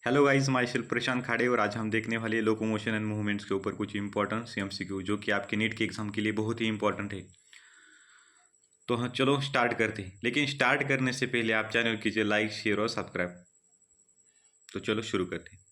Hello guys, my self प्रशांत खाड़े और आज हम देखने वाले लोकोमोशन एंड मूवमेंट्स के ऊपर कुछ इंपॉर्टेंट एमसीक्यू जो कि आपके नीट के एग्जाम के लिए बहुत ही इंपॉर्टेंट है। तो हाँ, चलो स्टार्ट करते हैं। लेकिन स्टार्ट करने से पहले आप चैनल कीजिए लाइक, शेयर और सब्सक्राइब। तो चलो शुरू करते हैं।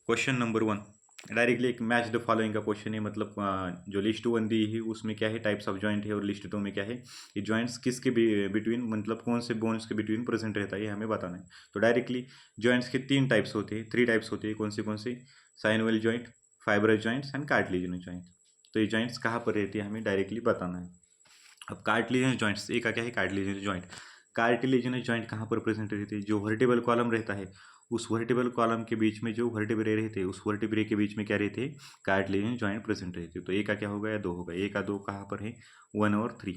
क्वेश्चन नंबर 1 डायरेक्टली एक मैच द फॉलोइंग का क्वेश्चन है। मतलब जो लिस्ट 1 दी है उसमें क्या है, टाइप्स ऑफ जॉइंट है, और लिस्ट 2 में क्या है, ये जॉइंट्स किसके बिटवीन, मतलब कौन से बोन्स के बिटवीन प्रेजेंट रहता है, ये हमें बताना है। तो डायरेक्टली जॉइंट्स के 3 टाइप्स होते हैं, 3 टाइप्स होते हैं। कौन से? Synovial joint, fibrous joints and cartilaginous joint. तो ये जॉइंट्स कहाँ पर रहती है हमें डायरेक्टली बताना है। अब कार्टिलेजिनस जॉइंट्स, एक का क्या है कार्टिलेजिनस जॉइंट। कार्टिलेजिनस जॉइंट कहाँ पर प्रेजेंट रहती है? जो वर्टिबल कॉलम रहता है उस वर्टिबल कॉलम के बीच में जो वर्टिब्रे रहते हैं उस वर्टिब्रे के बीच में क्या रहते हैं, कार्टिलेजिनस जॉइंट प्रेजेंट रहते हैं। तो एक का क्या होगा या 2 होगा? एक का 2 कहाँ पर है? 1 और 3।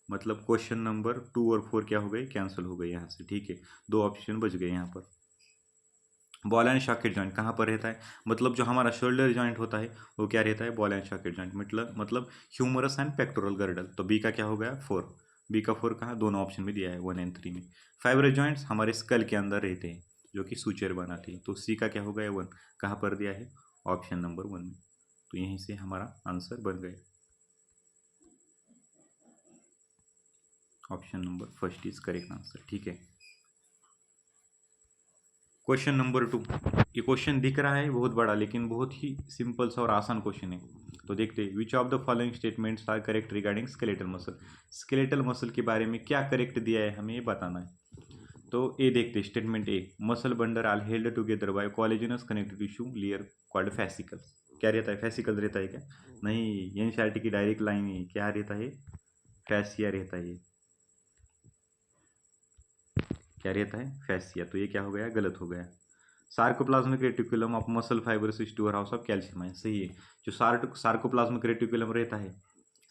मतलब क्वेश्चन नंबर 2 और 4 क्या हो गए, कैंसिल हो गए यहाँ से। ठीक है, 2 ऑप्शन बच गए यहाँ पर। बॉल एंड सॉकेट जॉइंट कहाँ पर रहता है? मतलब जो हमारा शोल्डर जॉइंट होता है वो क्या रहता है, बॉल एंड सॉकेट जॉइंट। मतलब ह्यूमरस एंड पेक्टोरल गर्डल। तो बी का क्या हो गया 4। बी का 4 कहाँ, दोनों ऑप्शन में दिया है 1 एंड 3 में। फाइबर जॉइंट्स हमारे स्कल के अंदर रहते हैं जो कि सूचर बनाती है। तो सी का क्या हो गया 1, कहाँ पर दिया है, ऑप्शन नंबर 1 में। तो यहीं से हमारा आंसर बन गया, option number first is correct answer. ठीक है, क्वेश्चन नंबर 2। ये क्वेश्चन दिख रहा है बहुत बड़ा, लेकिन बहुत ही सिंपल सा और आसान क्वेश्चन है। तो देखते हैं, which of the following statements are correct regarding skeletal muscle. Skeletal muscle के बारे में क्या करेक्ट दिया है हमें ये बताना है। तो ए देखते हैं, statement A, muscle bundle are held together by collagenous connective tissue layer called fascicles. क्या रहता है, फेसिकल रहता है क्या? नहीं, एनसीईआरटी की डायरेक्ट लाइन है, क्या रहता है, फैसिया रहता है। क्या रहता है, फैसिया। तो ये क्या हो गया, गलत हो गया। Sarcoplasmic reticulum of muscle fibres store house of calcium ion, सही है। जो सार्कोप्लाज्मिक रेटिकुलम रहता है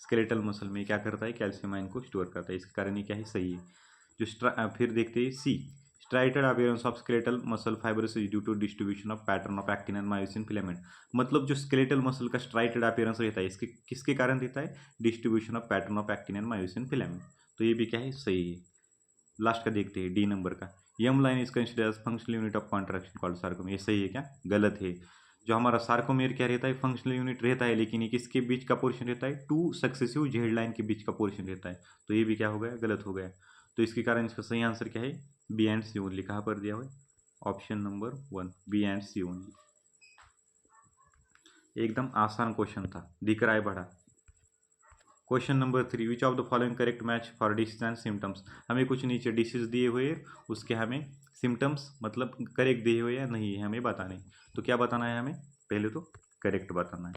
स्केलेटल मसल में, क्या करता है, कैल्शियम आयन को स्टोर करता है। इसके कारण ये क्या है, सही है। फिर देखते हैं C, striated appearance of skeletal muscle fibres is due to distribution of pattern of actin and myosin filament. मतलब जो स्केलेटल मसल का स्ट्राइटेड अपीयरेंस रहता है इसके किसके कारण रहता है, distribution of pattern of actin and myosin filament. तो ये भी क्या है, सही है। लास्ट का देखते हैं, डी नंबर का, M line is consider as functional unit of contraction called sarcomere. ये सही है क्या, गलत है। जो हमारा सार्कोमियर क्या रहता है, फंक्शनल यूनिट रहता है, लेकिन ये किसके बीच का पोर्शन रहता है, 2 सक्सेसिव जेड लाइन के बीच का पोर्शन रहता है। तो ये भी क्या हो गया, गलत हो गया। तो इसके कारण इसका सही आंसर क्या है, बी एंड सी ओनली। कहाँ पर दिया हुआ है, option number 1, B and C only. एकदम आसान क्वेश्चन था, दिख रहा है बड़ा। Question number 3, which of the following correct match for disease and symptoms. हमें कुछ नीचे डिसीज दिए हुए उसके हमें सिम्टम्स मतलब करेक्ट दिए हुए या नहीं है हमें बताना है। तो क्या बताना है हमें, पहले तो करेक्ट बताना है।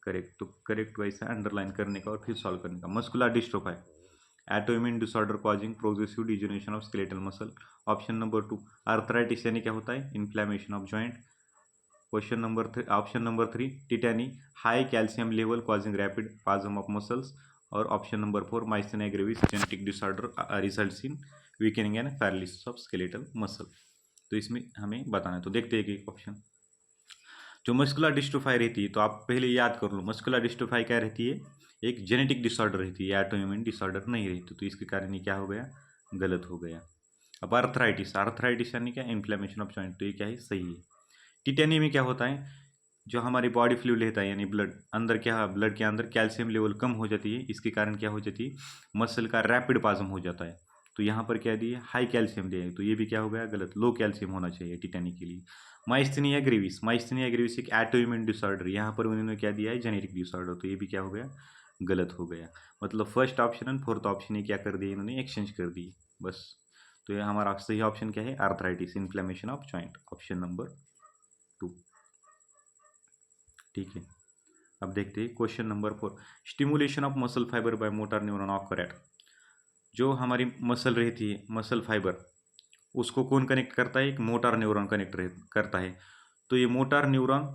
करेक्ट, तो करेक्ट वैसा अंडरलाइन करने का और फिर सॉल्व करने का। Muscular dystrophy, autoimmune disorder causing progressive degeneration of skeletal muscle. Option number 2, arthritis यानी क्या होता है, inflammation of joint. Question number 3, option number 3, tetany, high calcium level causing rapid spasm of muscles. और option number 4, myasthenia gravis genetic disorder results in weakening and paralysis of skeletal muscle. तो इसमें हमें बताना है। तो देखते हैं एक ऑप्शन। जो मस्कुलर डिस्ट्रोफाई रहती है, तो आप पहले याद कर लो, मस्कुलर डिस्ट्रोफाई क्या रहती है, एक जेनेटिक डिसऑर्डर रहती है, ऑटोइम्यून डिसऑर्डर नहीं रहती। तो इसके कारण ये क्या हो गया, गलत हो गया। अब आर्थराइटिस, आर्थराइटिस यानी क्या, इन्फ्लेमेशन ऑफ जॉइंट। तो ये क्या है, सही है। टिटेनी में क्या होता है, जो हमारी बॉडी फ्लूइड लेता है यानी ब्लड, अंदर क्या, ब्लड के अंदर कैल्शियम लेवल कम हो जाती है, इसके कारण क्या हो जाती है, मसल का रैपिड पाजम हो जाता है। तो यहाँ पर क्या दिए, हाई कैल्शियम दिया है। तो ये भी क्या हो गया, गलत, लो कैल्शियम होना चाहिए टिटेनी के लिए। माइस्थेनिया ग्रेविस, माइस्थेनिया ग्रेविस एक ऑटोइम्यून डिसऑर्डर, यहाँ पर उन्होंने क्या दिया है, जेनेटिक डिसऑर्डर। तो ये भी क्या हो गया, गलत हो गया। मतलब first option and fourth option ये क्या कर दिए, इन्होंने एक्सचेंज कर दिए बस। तो ये हमारा सही ऑप्शन क्या है, arthritis, inflammation of joint, option number 2। ठीक है, अब देखते हैं question number 4, stimulation of muscle fibre by motor neuron occur at. जो हमारी मसल रहती है, मसल फाइबर, उसको कौन कनेक्ट करता है, एक मोटर न्यूरॉन कनेक्ट करता है। तो ये मोटर न्यूरॉन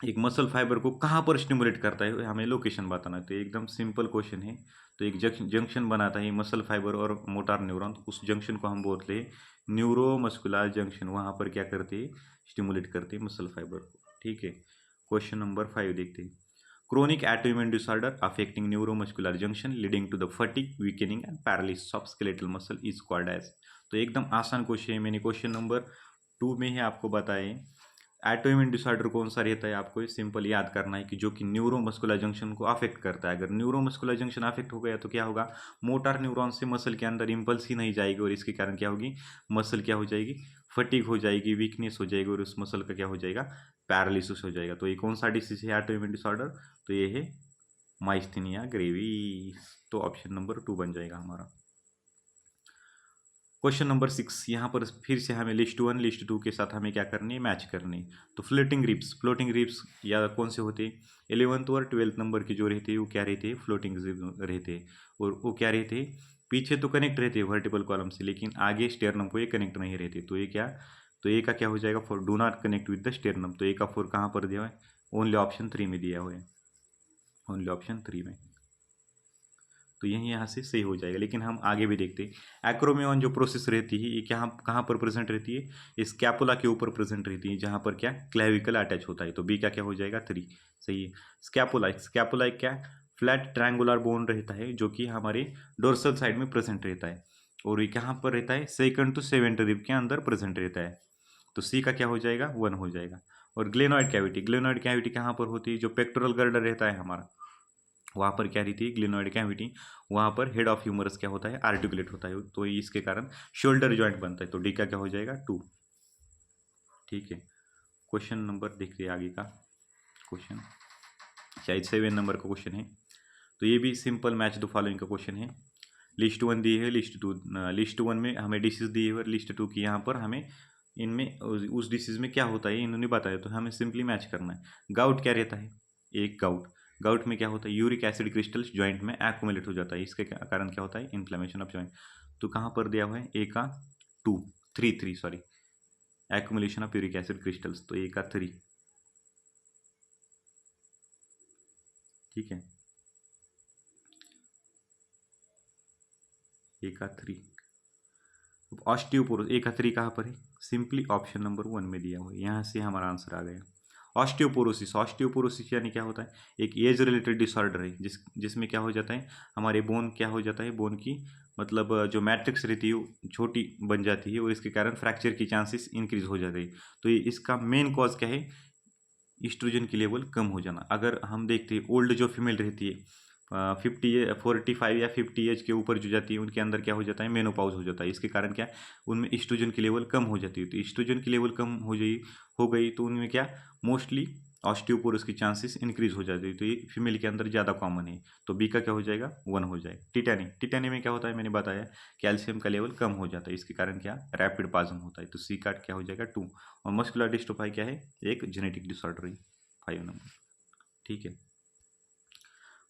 एक मसल फाइबर को कहाँ पर स्टिमुलेट करता है, हमें लोकेशन बताना है। तो एकदम सिंपल क्वेश्चन है। तो एक जंक्शन बनाता है मसल फाइबर और मोटर न्यूरॉन, तो उस जंक्शन को हम बोलते हैं न्यूरोमस्कुलर जंक्शन। वहाँ पर क्या करते हैं, स्टिमुलेट करते हैं मसल फाइबर को। ठीक है, क्वेश्चन नंबर 5 देखते हैं। Chronic autoimmune disorder affecting neuromuscular junction leading to the fatigue weakening and paralysis of skeletal muscle is called as. तो एकदम आसान क्वेश्चन है, मैंने क्वेश्चन नंबर 2 में ही आपको बताए। ऑटोइम्यून डिसऑर्डर कौन सा रहता है, आपको सिंपल याद करना है कि जो कि न्यूरोमस्कुलर जंक्शन को अफेक्ट करता है। अगर न्यूरोमस्कुलर जंक्शन अफेक्ट हो गया तो क्या होगा, मोटर न्यूरॉन से मसल के अंदर इंपल्स ही नहीं जाएगी और इसके कारण क्या होगी, मसल क्या हो जाएगी, फटीग हो जाएगी, वीकनेस हो जाएगी और उस मसल का क्या हो जाएगा, पैरालिसिस हो जाएगा। तो ये कौन सा डिसीज है ऑटोइम्यून डिसऑर्डर, तो ये है माइस्थेनिया ग्रेविस। तो ऑप्शन नंबर 2 बन जाएगा हमारा। क्वेश्चन नंबर 6, यहाँ पर फिर से हमें लिस्ट 1 लिस्ट 2 के साथ हमें क्या करनी है, मैच करनी है। तो फ्लोटिंग रिप्स या कौन से होते हैं, 11th और 12th नंबर के जो रहते हैं वो क्या रहते हैं, फ्लोटिंग रहते हैं। और वो क्या रहते हैं, पीछे तो कनेक्ट रहते हैं वर्टिबल कॉलम से, लेकिन आगे स्टेरनम को ये कनेक्ट नहीं रहते। तो ये क्या, तो ए का क्या हो जाएगा, for do not connect with the sternum. तो ए का फोर कहाँ पर दिया हुआ है, ओनली ऑप्शन 3 में दिया हुआ है, ओनली ऑप्शन 3 में। तो यही यहाँ से सही हो जाएगा। लेकिन हम आगे भी देखते हैं, एक्रोमियन जो प्रोसेस रहती है ये क्या कहाँ पर प्रेजेंट रहती है, इस स्कैपुला के ऊपर प्रेजेंट रहती है, जहाँ पर क्या क्लेविकल अटैच होता है। तो बी का क्या हो जाएगा, 3 सही है। स्कैपुला क्या फ्लैट ट्रायंगुलर बोन रहता है जो कि हमारे डोर्सल साइड में प्रेजेंट रहता है, और ये कहाँ पर रहता है, सेकंड टू सेवेंथ रिब के अंदर प्रेजेंट रहता है। तो सी का क्या हो जाएगा, 1 हो जाएगा। और ग्लेनॉइड कैविटी कहाँ पर होती है, जो पेक्टोरल गर्डर रहता है हमारा, वहाँ पर क्या रहती है ग्लिनोइड कैविटी, वहाँ पर हेड ऑफ ह्यूमरस क्या होता है, आर्टिकुलेट होता है। तो इसके कारण शोल्डर जॉइंट बनता है। तो डी का क्या हो जाएगा, 2। ठीक है, क्वेश्चन नंबर देखिए आगे का क्वेश्चन, शायद 7 नंबर का क्वेश्चन है। तो ये भी सिंपल मैच द फॉलोइंग का क्वेश्चन है। लिस्ट 1 दी है, लिस्ट 1 में हमें डिसीज दी है और लिस्ट 2 की यहाँ पर हमें इनमें उस डिसीज में क्या होता है इन्होंने बताया, तो हमें सिंपली मैच करना है। गाउट क्या रहता है, एक गाउट में क्या होता है, यूरिक एसिड क्रिस्टल्स जॉइंट में एक्युमुलेट हो जाता है, इसके कारण क्या होता है, इन्फ्लेमेशन ऑफ जॉइंट। तो कहाँ पर दिया हुआ है, ए का 2 3 sorry, accumulation of uric acid crystals, तो ए का 3। ठीक है, ए का 3। ऑस्टियोपोरोसिस, ए का 3 कहाँ पर है, सिंपली ऑप्शन नंबर 1 में दिया हुआ है, यहाँ से हमारा आंसर आ गया। ऑस्टियोपोरोसिस यानी क्या होता है, एक एज रिलेटेड डिसऑर्डर है जिसमें क्या हो जाता है, हमारे बोन क्या हो जाता है, बोन की मतलब जो मैट्रिक्स रहती है वो छोटी बन जाती है और इसके कारण फ्रैक्चर की चांसेस इंक्रीज हो जाते हैं। तो ये इसका मेन कॉज क्या है, ईस्ट्रोजन की लेवल कम हो जाना। अगर हम देखते हैं ओल्ड जो फीमेल रहती है 45 या 50 एज के ऊपर जो जाती है उनके अंदर क्या हो जाता है, मेनोपॉज हो जाता है। इसके कारण क्या उनमें ईस्ट्रोजन की लेवल कम हो जाती है। तो ईस्ट्रोजन की लेवल कम हो गई तो उनमें क्या मोस्टली ऑस्टियोपोरोसिस की चांसेस इंक्रीज हो जाती है। तो ये फीमेल के अंदर ज़्यादा कॉमन है। तो बी का क्या हो जाएगा, 1 हो जाएगा। टिटेनियम में क्या होता है, मैंने बताया कैल्शियम का लेवल कम हो जाता है, इसके कारण क्या रैपिड पाजन होता है। तो सी का क्या हो जाएगा, 2। और मस्कुलर डिस्ट्रोफाई क्या है, एक जेनेटिक डिसऑर्डर है, 5 नंबर। ठीक है,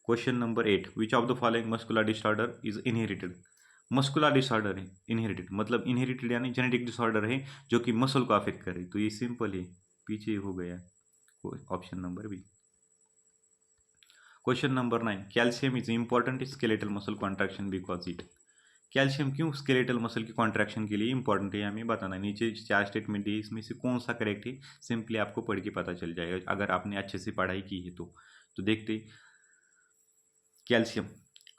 question number 8, which of the following muscular disorder is inherited. Muscular disorder है इनहेरिटेड, मतलब इनहेरिटेड यानी जेनेटिक डिसऑर्डर है जो कि मसल को अफेक्ट करे। तो ये सिंपल है, पीछे हो गया option number B. Question number 9, calcium is important skeletal muscle contraction because it. Calcium क्यों स्केलेटल मसल की कॉन्ट्रैक्शन के लिए इंपॉर्टेंट है हमें बताना है। नीचे 4 स्टेटमेंट है, इसमें से कौन सा करेक्ट है, सिंपली आपको पढ़ के पता चल जाएगा अगर आपने अच्छे से पढ़ाई की है तो देखते calcium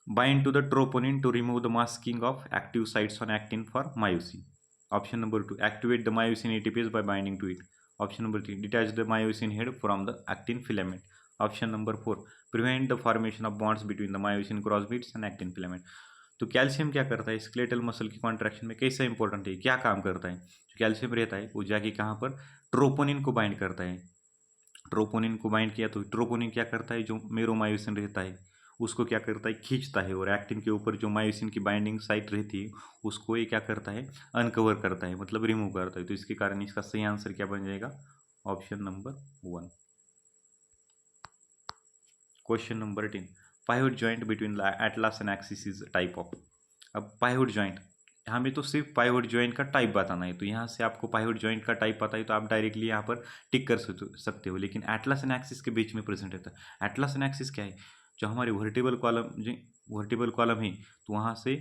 bind to the troponin to remove the masking of active sites on actin for myosin. Option number 2, activate the myosin ATPase by binding to it. Option number 3, detach the myosin head from the actin filament. Option number 4, prevent the formation of bonds between the myosin crossbeads and actin filament. तो calcium क्या करता है skeletal muscle की contraction में, कैसा important है, क्या काम करता है। जो कैल्शियम रहता है वो जाके कहाँ पर ट्रोपोनिन को बाइंड करता है। ट्रोपोनिन को बाइंड किया तो ट्रोपोनिन क्या करता है, जो मेरोमायोसिन रहता है उसको क्या करता है, खींचता है, और एक्टिन के ऊपर जो मायोसिन की बाइंडिंग साइट रहती है उसको ये क्या करता है, अनकवर करता है, मतलब रिमूव करता है। तो इसके कारण इसका सही आंसर क्या बन जाएगा, option number 1। Question number 10, pivot joint between Atlas and axis is type of. अब पाइवट जॉइंट, हमें तो सिर्फ पाइवट जॉइंट का टाइप बताना है। तो यहाँ से आपको पाइवट जॉइंट का टाइप पता है तो आप डायरेक्टली यहाँ पर टिक कर सकते हो। लेकिन एटलस एंड एक्सिस के बीच में प्रेजेंट रहता है। एटलस एंड एक्सिस क्या है, जो हमारे वर्टिबल कॉलम है तो वहाँ से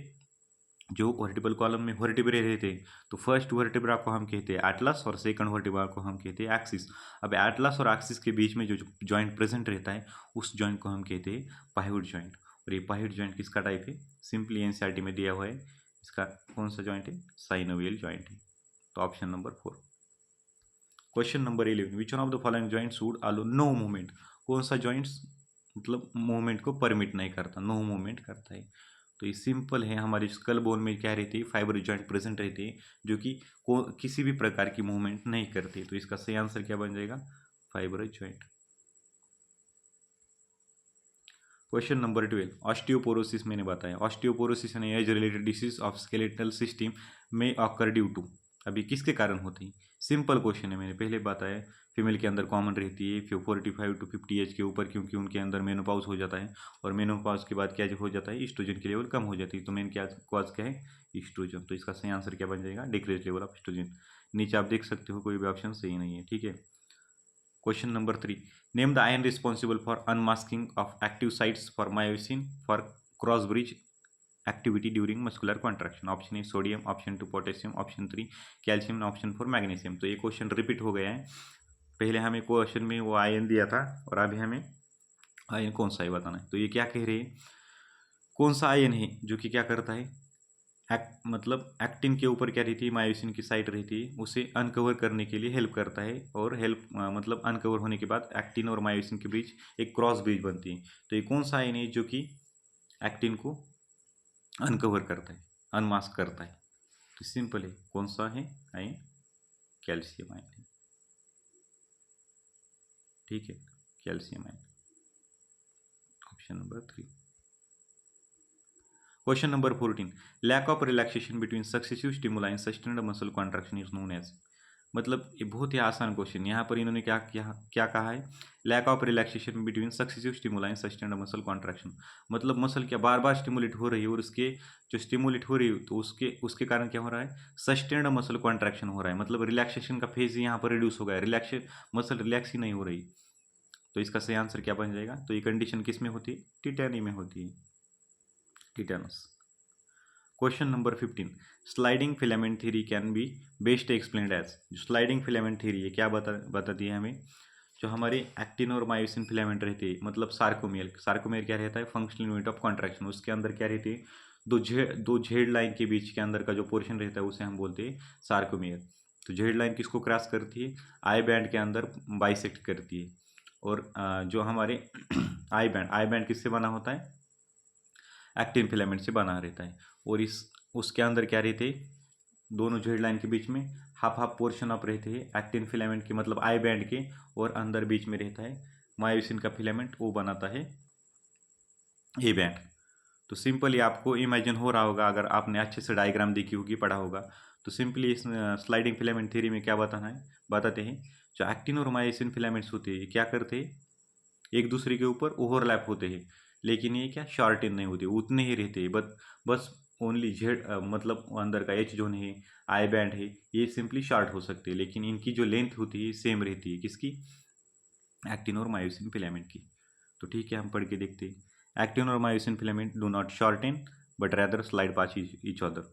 जो वर्टिबल कॉलम में वर्टिब्रे रहते हैं तो फर्स्ट वर्टिब्रा को हम कहते हैं एटलस और सेकंड वर्टिब्रा को हम कहते हैं एक्सिस। अब एटलस और एक्सिस के बीच में जो जॉइंट प्रेजेंट रहता है उस जॉइंट को हम कहते हैं पाइवट जॉइंट। और ये पाइवट जॉइंट किसका टाइप है? सिंपली एनसीईआरटी में दिया हुआ है, इसका कौन सा जॉइंट है? साइनोवियल जॉइंट है। तो option number 4। Question number 11, which one of the following joints would allow no movement? कौन सा जॉइंट्स मतलब मूवमेंट को परमिट नहीं करता, नो मूवमेंट करता है? तो ये सिंपल है, हमारी स्कल बोन में क्या रहती है? फाइबर जॉइंट प्रेजेंट रहती है जो कि किसी भी प्रकार की मूवमेंट नहीं करती। तो इसका सही आंसर क्या बन जाएगा? Fibre joint. Question number 12, osteoporosis मैंने बताया। ऑस्टियोपोरोसिस यानी age related disease of skeletal system में ऑकर ड्यू टू, अभी किसके कारण होती है? सिंपल क्वेश्चन है, मैंने पहले बताया फीमेल के अंदर कॉमन रहती है 45 टू 50 एज के ऊपर, क्योंकि उनके अंदर मेनोपॉज हो जाता है और मेनोपॉज के बाद क्या हो जाता है? ईस्ट्रोजन की लेवल कम हो जाती है। तो मेन क्या कॉज क्या है? ईस्ट्रोजन। तो इसका सही आंसर क्या बन जाएगा? Decrease level of oestrogen. नीचे आप देख सकते हो कोई भी ऑप्शन सही नहीं है, ठीक है। Question number 3, name the ion responsible for unmasking of active sites for myosin for cross bridge activity during muscular contraction. Option A sodium, option 2 potassium, option 3 calcium, option 4 magnesium. तो ये क्वेश्चन रिपीट हो गया है, पहले हमें question में वो ion दिया था और अभी हमें आयन कौन सा है बताना है। तो ये क्या कह रहे हैं? कौन सा आयन है जो कि क्या करता है? मतलब एक्टिन के ऊपर क्या रहती है? मायोसिन की साइट रहती है, उसे अनकवर करने के लिए हेल्प करता है। और हेल्प मतलब अनकवर होने के बाद एक्टिन और मायोसिन के बीच एक क्रॉस ब्रिज बनती है। तो ये कौन सा आयन है जो कि एक्टिन को अनकवर करता है, अनमास्क करता है? तो सिंपल है, कौन सा है आयन? कैल्शियम आयन है, ठीक है, calcium ion. Option number 3। Question number 14, lack of relaxation between successive stimuli and sustained muscle contraction is known as. मतलब ये बहुत ही आसान क्वेश्चन, यहाँ पर इन्होंने क्या कहा है? Lack of relaxation between successive stimuli and sustained muscle contraction. मतलब मसल क्या बार बार स्टिमुलेट हो रही है और उसके जो स्टिमुलेट हो रही है तो उसके कारण क्या हो रहा है? सस्टेन्ड मसल कॉन्ट्रैक्शन हो रहा है। मतलब रिलैक्सेशन का फेज यहाँ पर रिड्यूस हो गया, मसल रिलैक्स ही नहीं हो रही। तो इसका सही आंसर क्या बन जाएगा? तो ये कंडीशन किस में होती है? टिटैनी में होती है, tetanus. Question number 15, sliding filament theory can be best explained as. जो स्लाइडिंग फिलामेंट थ्योरी है क्या बताती है हमें? जो हमारे एक्टिन और मायोसिन फिलामेंट रहती है, मतलब सार्कोमेयर क्या रहता है? Functional unit of contraction. उसके अंदर क्या रहती है? दो झेड लाइन के बीच के अंदर का जो पोर्शन रहता है उसे हम बोलते हैं सार्कोमेयर। तो झेड लाइन किसको क्रॉस करती है? आई बैंड के अंदर बाइसेक्ट करती है। और जो हमारे आई बैंड किससे बना होता है? एक्टिन फिलामेंट से बना रहता है। और उसके अंदर क्या रहते हैं? दोनों जेड लाइन के बीच में हाफ हाफ पोर्शन ऑफ रहते हैं एक्टिन फिलामेंट के, मतलब आई बैंड के, और अंदर बीच में रहता है मायोसिन का फिलामेंट, वो बनाता है ए बैंड। तो सिंपली आपको इमेजिन हो रहा होगा अगर आपने अच्छे से डायग्राम देखी होगी, पढ़ा होगा। तो सिंपली इस स्लाइडिंग फिलामेंट थ्योरी में क्या बताते हैं? जो एक्टिन और मायोसिन फिलामेंट्स होते हैं क्या करते हैं? एक दूसरे के ऊपर ओवरलैप होते हैं, लेकिन ये क्या शॉर्टेन नहीं होते, उतने ही रहते हैं। बस ओनली जेड मतलब अंदर का एच जोन है, आई बैंड है, ये सिंपली शॉर्ट हो सकते हैं, लेकिन इनकी जो लेंथ होती है सेम रहती है। किसकी? एक्टिन और मायोसिन फिलामेंट की। तो ठीक है, हम पढ़ के देखते हैं। एक्टिन और myosin filament do not shorten but rather slide past each other.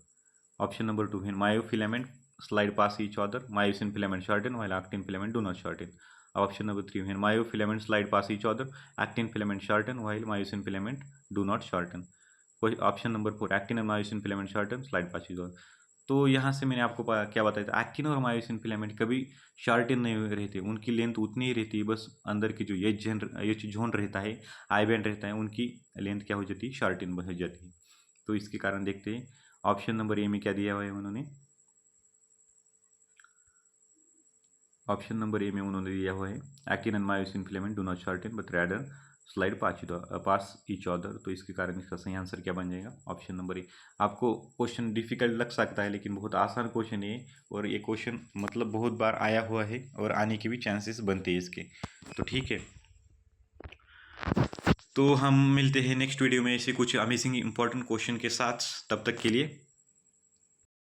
Option number 2 है myofilament slide past each other, myosin filament shorten while actin filament do not shorten. Option number 3 when myofilament slide past each other, actin filament shorten while myosin filament do not shorten. Option number 4 actin और myosin filament shorten slide past each other. तो यहाँ से मैंने आपको क्या बताया था? Actin और मायोसिन फिलामेंट कभी शॉर्टेन नहीं रहते, उनकी लेंथ उतनी ही रहती है, बस अंदर की जो एच जोन रहता है, आई बैंड रहता है, उनकी लेंथ क्या हो जाती है? शॉर्टेन हो जाती है। तो इसके कारण देखते हैं ऑप्शन नंबर ए में क्या दिया हुआ है उन्होंने। ऑप्शन नंबर ए में उन्होंने दिया हुआ है actin and myosin filament do not shorten but rather slide past each other. तो इसके कारण इसका सही आंसर क्या बन जाएगा? Option number A. आपको क्वेश्चन डिफिकल्ट लग सकता है लेकिन बहुत आसान क्वेश्चन है, और ये क्वेश्चन मतलब बहुत बार आया हुआ है और आने के भी चांसेस बनते हैं इसके। तो ठीक है, तो हम मिलते हैं नेक्स्ट वीडियो में ऐसे कुछ अमेजिंग इंपॉर्टेंट क्वेश्चन के साथ। तब तक के लिए